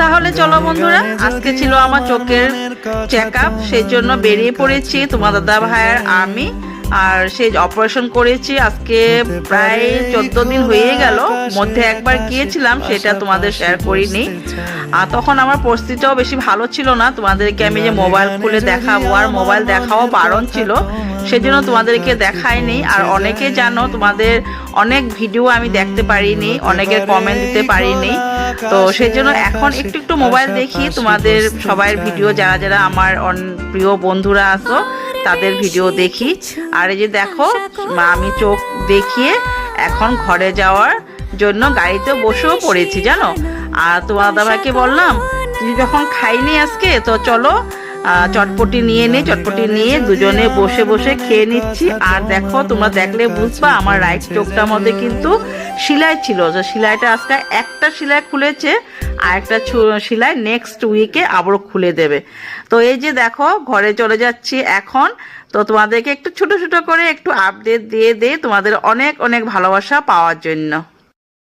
তাহলে চলো বন্ধুরা, আজকে ছিল আমার চোখের চেক আপ, সেই জন্য বেরিয়ে পড়েছি তোমার দাদা ভাই আর আমি। আর সেই অপারেশন করেছি আজকে প্রায় 14 দিন হয়ে গেল। মধ্যে একবার গিয়েছিলাম, সেটা তোমাদের শেয়ার করিনি। আর তখন আমার পরিস্থিতিটাও বেশি ভালো ছিল না, তোমাদেরকে আমি যে মোবাইল খুলে দেখাবো, আর মোবাইল দেখাও বারণ ছিল, সেজন্য তোমাদেরকে দেখাইনি। আর অনেকে জানো, তোমাদের অনেক ভিডিও আমি দেখতে পারিনি, অনেকের কমেন্ট দিতে পারিনি, তো সেই জন্য এখন একটু একটু মোবাইল দেখি তোমাদের সবার ভিডিও, যারা যারা আমার প্রিয় বন্ধুরা আছো তাদের ভিডিও দেখি। আর এই যে দেখো, আমি চোখ দেখিয়ে এখন ঘরে যাওয়ার জন্য গাড়িতে বসেও পড়েছি জানো। আর তোমার দাদাভাইকে বললাম, তুই যখন খাইনি আজকে, তো চলো চটপটি নিয়ে নে। চটপটি নিয়ে দুজনে বসে বসে খেয়ে নিচ্ছি। আর দেখো, তোমরা দেখলে বুঝবা, আমার রাইট চোখটার মধ্যে কিন্তু সেলাই ছিল, যে সেলাইটা আজকে একটা সেলাই খুলেছে, আর একটা সেলাই নেক্সট উইকে আবারও খুলে দেবে। তো এই যে দেখো, ঘরে চলে যাচ্ছি এখন। তো তোমাদেরকে একটু ছোট ছোট করে একটু আপডেট দিয়ে তোমাদের অনেক অনেক ভালোবাসা পাওয়ার জন্য।